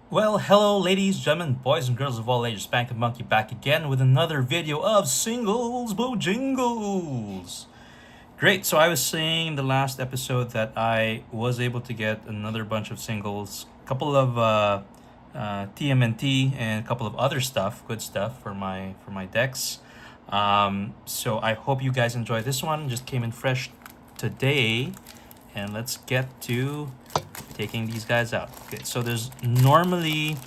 Well, hello ladies, gentlemen, boys and girls of all ages, Spank the Monkey back again with another video of singles Bojingles. Great, so I was saying in the last episode that I was able to get another bunch of singles, a couple of TMNT and a couple of other stuff, good stuff for my decks. So I hope you guys enjoy this one. Just came in fresh today, and let's get to taking these guys out. Okay, so there's normally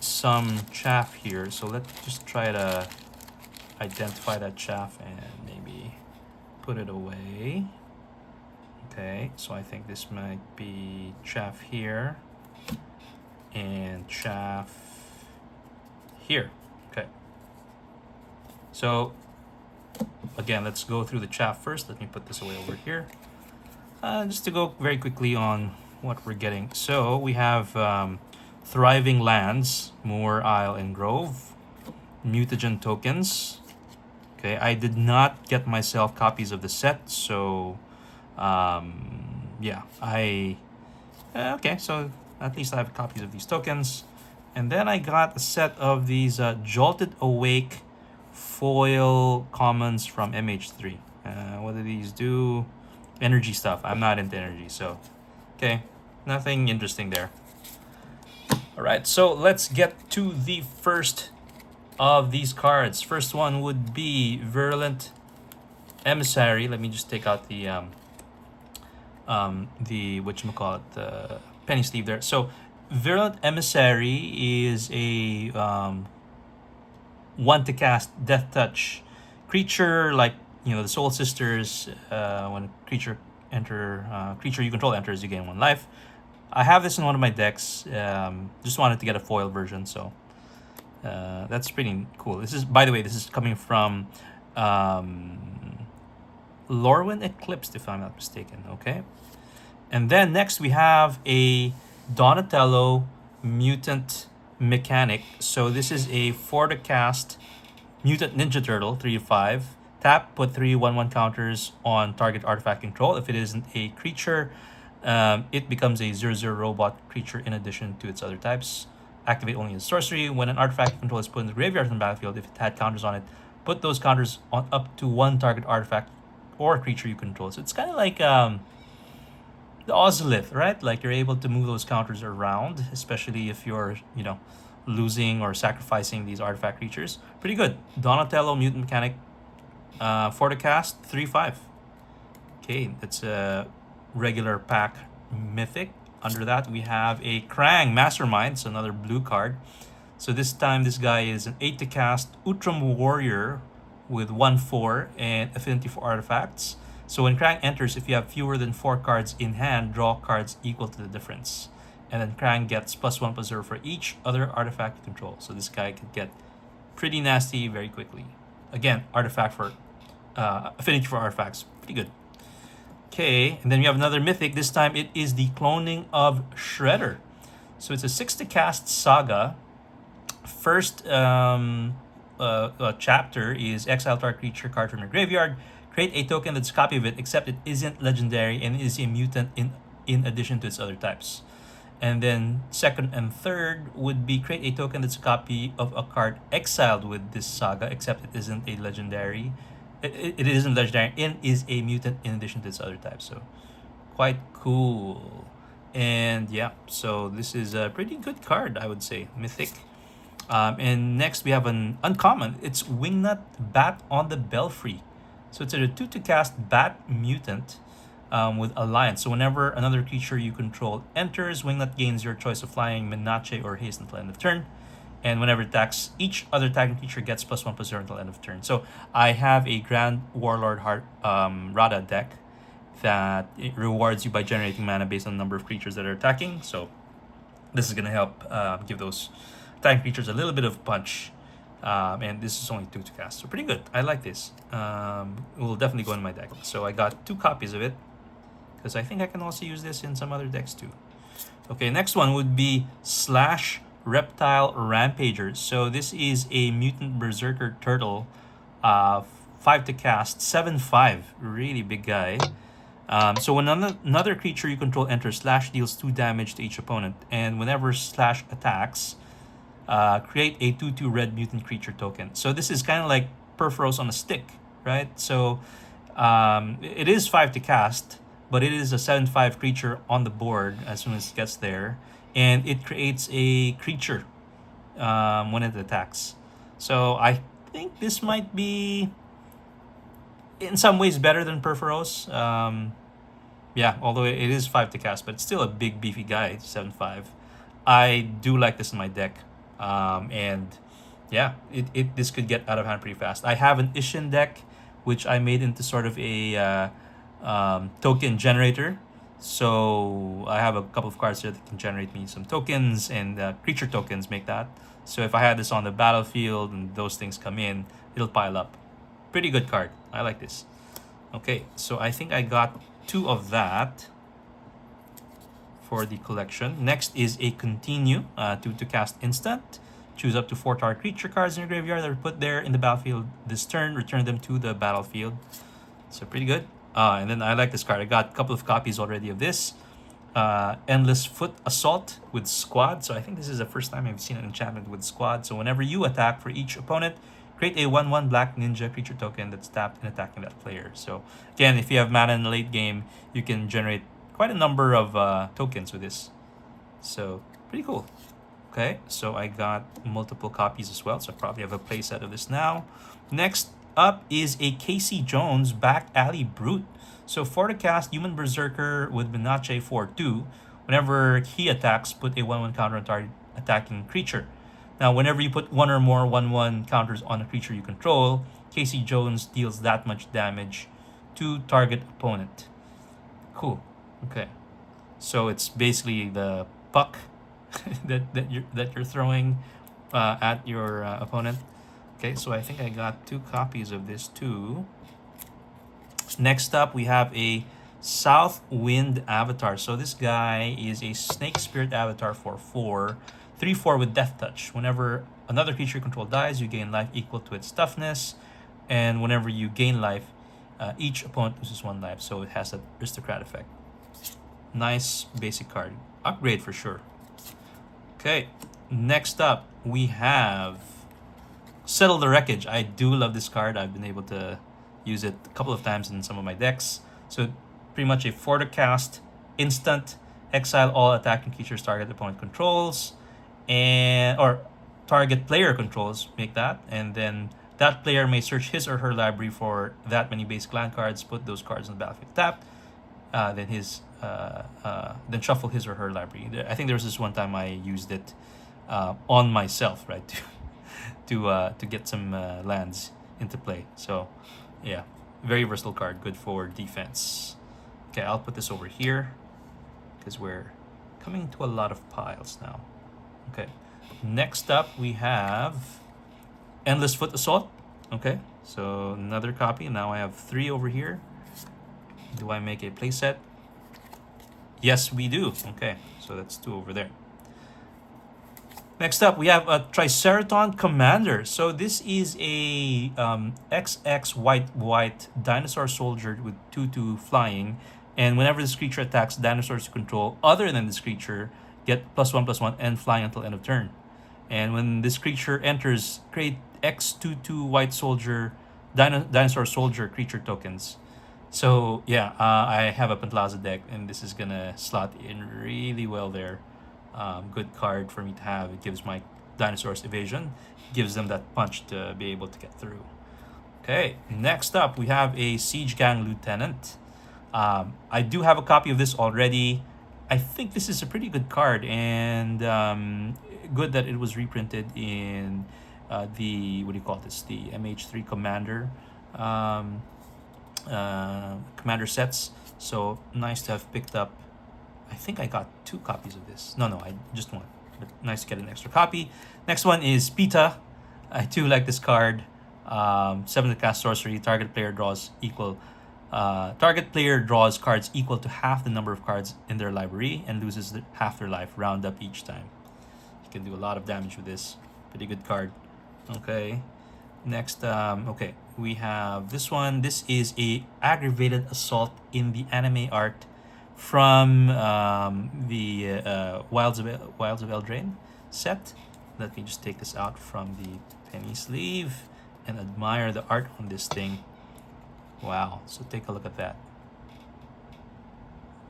some chaff here, so let's just try to identify that chaff and maybe put it away. Okay, so I think this might be chaff here and chaff here. Okay, so again, let's go through the chaff first. Let me put this away over here. Just to go very quickly on what we're getting. So we have Thriving Lands, Moor, Isle, and Grove, Mutagen tokens. Okay, I did not get myself copies of the set, so yeah, okay, so at least I have copies of these tokens. And then I got a set of these Jolted Awake foil commons from MH3. What do these do? Energy stuff. I'm not into energy, so okay, nothing interesting there. All right, so let's get to the first of these cards. First one would be Virulent Emissary. Let me just take out the whatchamacallit, the penny sleeve there. So Virulent Emissary is a one to cast Death Touch creature, like the Soul Sisters. When creature you control enters, you gain 1 life. I have this in one of my decks. Just wanted to get a foil version, so that's pretty cool. This is, by the way, this is coming from Lorwyn Eclipsed, if I'm not mistaken. Okay, and then next we have a Donatello Mutant Mechanic. So this is a 4 to cast Mutant Ninja Turtle, 3/5. Tap, put 3/1/1 counters on target artifact control. If it isn't a creature, it becomes a 0/0 robot creature in addition to its other types. Activate only as sorcery. When an artifact control is put in the graveyard from the battlefield, if it had counters on it, put those counters on up to one target artifact or creature you control. So it's kind of like the Ozolith, right? Like you're able to move those counters around, especially if you're, losing or sacrificing these artifact creatures. Pretty good. Donatello Mutant Mechanic, 4 to cast, 3/5. Okay, that's a regular pack mythic. Under that, we have a Krang Mastermind, so another blue card. So this time, this guy is an 8 to cast Utram Warrior with 1/4 and affinity for artifacts. So when Krang enters, if you have fewer than 4 cards in hand, draw cards equal to the difference. And then Krang gets +1/+0 for each other artifact you control. So this guy could get pretty nasty very quickly. Again, affinity for artifacts, pretty good. Okay, and then we have another mythic. This time it is the Cloning of Shredder. So it's a 6 to cast saga. First chapter is exile target creature card from your graveyard. Create a token that's a copy of it, except it isn't legendary and is a mutant in addition to its other types. And then second and third would be create a token that's a copy of a card exiled with this saga, except it isn't a legendary. It isn't legendary and is a mutant in addition to its other types. So quite cool. And yeah, so this is a pretty good card, I would say. Mythic. And next we have an uncommon. It's Wingnut Bat on the Belfry. So it's a 2 to cast Bat Mutant with Alliance. So whenever another creature you control enters, Wingnut gains your choice of flying, Menace, or haste until end of turn. And whenever it attacks, each other attacking creature gets +1/+0 until end of turn. So I have a Grand Warlord Rada deck that it rewards you by generating mana based on the number of creatures that are attacking. So this is going to help give those attacking creatures a little bit of punch. And this is only 2 to cast. So pretty good. I like this. It will definitely go in my deck. So I got 2 copies of it, because I think I can also use this in some other decks too. Okay, next one would be Slash Reptile Rampager. So this is a Mutant Berserker Turtle, 5 to cast, 7/5, really big guy. So when another creature you control enters, Slash deals 2 damage to each opponent, and whenever Slash attacks, create a 2/2 red mutant creature token. So this is kind of like Perforos on a stick, right? So it is 5 to cast, but it is a 7/5 creature on the board as soon as it gets there, and it creates a creature when it attacks. So I think this might be in some ways better than Perforos. Yeah, although it is 5 to cast, but it's still a big beefy guy, 7/5. I do like this in my deck. And yeah, this could get out of hand pretty fast. I have an Ishin deck, which I made into sort of a token generator. So I have a couple of cards here that can generate me some tokens, and creature tokens make that. So if I had this on the battlefield and those things come in, it'll pile up. Pretty good card. I like this. Okay, so I think I got 2 of that for the collection. Next is a continue, to cast instant. Choose up to 4 target creature cards in your graveyard that are put there in the battlefield this turn. Return them to the battlefield. So pretty good. And then I like this card. I got a couple of copies already of this. Endless Foot Assault with Squad. So I think this is the first time I've seen an enchantment with Squad. So whenever you attack for each opponent, create a 1/1 black ninja creature token that's tapped and attacking that player. So again, if you have mana in the late game, you can generate quite a number of tokens with this. So pretty cool. Okay, so I got multiple copies as well. So I probably have a playset of this now. Next up is a Casey Jones Back Alley Brute. So for the cast, Human Berserker with Menache 4/2. Whenever he attacks, put a 1/1 counter on target attacking creature. Now, whenever you put 1 or more 1/1 counters on a creature you control, Casey Jones deals that much damage to target opponent. Cool. Okay. So it's basically the puck that you're throwing at your opponent. Okay, so I think I got 2 copies of this too. Next up, we have a South Wind Avatar. So this guy is a Snake Spirit Avatar for 4, 3/4 with Death Touch. Whenever another creature you control dies, you gain life equal to its toughness, and whenever you gain life, each opponent loses 1 life. So it has that aristocrat effect. Nice basic card. Upgrade for sure. Okay, next up we have Settle the Wreckage. I do love this card. I've been able to use it a couple of times in some of my decks. So pretty much a 4 to cast instant. Exile all attacking creatures target opponent controls, or target player controls, make that, and then that player may search his or her library for that many basic land cards, put those cards on the battlefield tapped, then shuffle his or her library. I think there was this one time I used it on myself, right, to get some lands into play. So yeah, very versatile card, good for defense. Okay, I'll put this over here because we're coming to a lot of piles now. Okay, next up we have Endless Foot Assault. Okay, so another copy. Now I have 3 over here. Do I make a playset? Yes, we do. Okay, so that's 2 over there. Next up, we have a Triceraton Commander. So this is a XX white dinosaur soldier with 2/2 flying, and whenever this creature attacks, dinosaurs you control other than this creature get +1/+1 and flying until end of turn. And when this creature enters, create X/2/2 white soldier dinosaur soldier creature tokens. So yeah, I have a Pantlaza deck, and this is gonna slot in really well there. Good card for me to have. It gives my dinosaurs evasion, gives them that punch to be able to get through. Okay, next up we have a Siege Gang Lieutenant. I do have a copy of this already. I think this is a pretty good card, and good that it was reprinted in the, what do you call this, the MH3 Commander commander sets. So nice to have picked up. I think I got 2 copies of this. No, I just 1. But nice to get an extra copy. Next one is Pita. I do like this card. 7 to cast sorcery. Target player draws cards equal to half the number of cards in their library and loses half their life. Round up each time. You can do a lot of damage with this. Pretty good card. Okay. Next, okay, we have this one. This is a aggravated assault in the anime art from the Wilds of Eldraine set. Let me just take this out from the penny sleeve and admire the art on this thing. Wow, so take a look at that.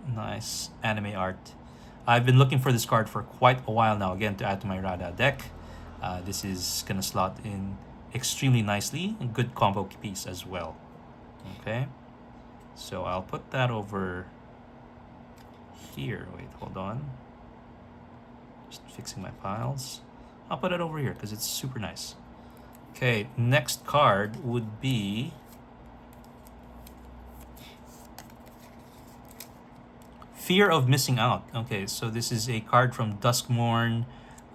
Nice anime art. I've been looking for this card for quite a while now, again, to add to my Rada deck. This is gonna slot in extremely nicely, and good combo piece as well. Okay, so I'll put that over here. Wait, hold on. Just fixing my piles. I'll put it over here because it's super nice. Okay, next card would be Fear of Missing Out. Okay, so this is a card from Duskmourn.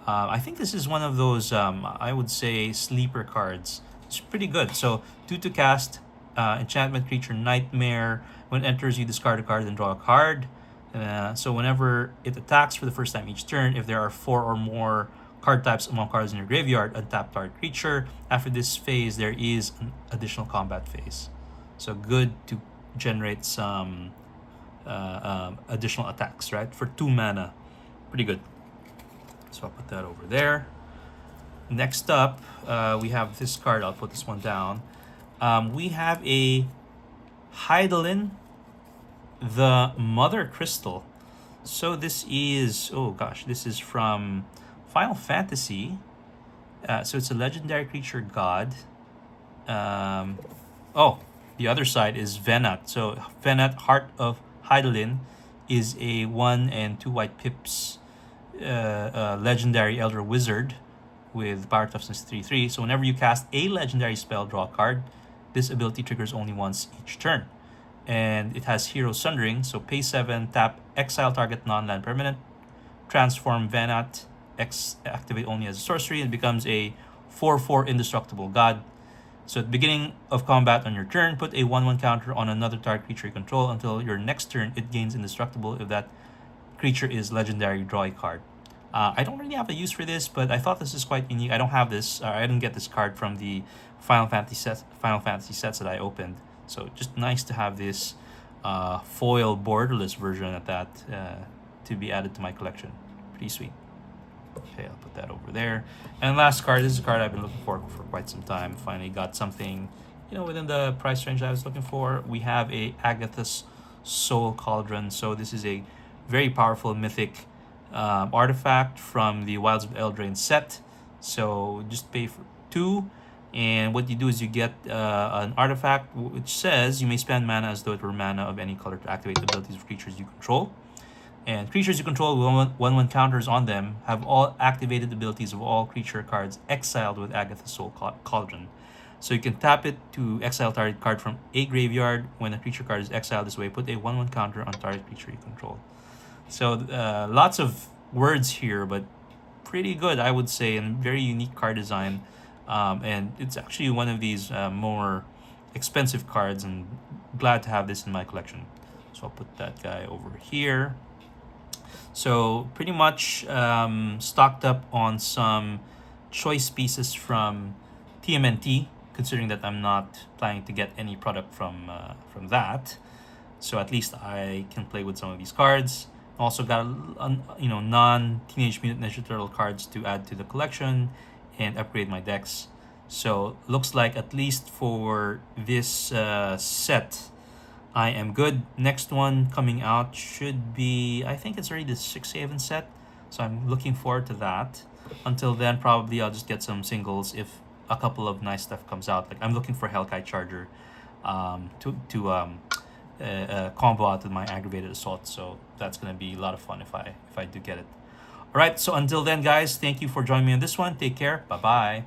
I think this is one of those, I would say, sleeper cards. It's pretty good. So, 2 to cast, enchantment creature Nightmare. When it enters, you discard a card and draw a card. So whenever it attacks for the first time each turn, if there are 4 or more card types among cards in your graveyard, untap target creature. After this phase, there is an additional combat phase. So good to generate some additional attacks, right? For 2 mana. Pretty good. So I'll put that over there. Next up, we have this card. I'll put this one down. We have a Hydaelyn, the Mother Crystal. So this is, oh gosh, this is from Final Fantasy. So it's a legendary creature god. Oh, the other side is Venat. So Venat, Heart of Hydaelyn, is a 1 and 2 white pips legendary elder wizard with power toughness 3/3. So whenever you cast a legendary spell, draw a card. This ability triggers only once each turn. And it has Hero Sundering. So pay 7, tap, exile target non-land permanent, transform Venat, activate only as a sorcery, and becomes a 4/4 indestructible god. So at the beginning of combat on your turn, put a 1/1 counter on another target creature you control until your next turn. It gains indestructible. If that creature is legendary, draw a card. I don't really have a use for this, but I thought this is quite unique. I don't have this. I didn't get this card from the Final Fantasy sets that I opened. So just nice to have this foil borderless version at that to be added to my collection. Pretty sweet. Okay, I'll put that over there. And last card, this is a card I've been looking for quite some time. Finally got something, within the price range I was looking for. We have a Agatha's Soul Cauldron. So this is a very powerful mythic artifact from the Wilds of Eldraine set. So just pay for 2. And what you do is you get an artifact which says you may spend mana as though it were mana of any color to activate the abilities of creatures you control. And creatures you control with 1/1 counters on them have all activated abilities of all creature cards exiled with Agatha's Soul Cauldron. So you can tap it to exile target card from a graveyard. When a creature card is exiled this way, put a 1/1 counter on target creature you control. So lots of words here, but pretty good, I would say, and very unique card design. And it's actually one of these more expensive cards, and glad to have this in my collection. So I'll put that guy over here. So pretty much stocked up on some choice pieces from TMNT, considering that I'm not planning to get any product from that. So at least I can play with some of these cards. Also got non-Teenage Mutant Ninja Turtle cards to add to the collection and upgrade my decks. So looks like at least for this set, I am good. Next one coming out should be, I think it's already the 6/7 set. So I'm looking forward to that. Until then, probably I'll just get some singles if a couple of nice stuff comes out. Like I'm looking for Hellkite Charger to combo out with my Aggravated Assault. So that's gonna be a lot of fun if I do get it. All right, so until then, guys, thank you for joining me on this one. Take care. Bye-bye.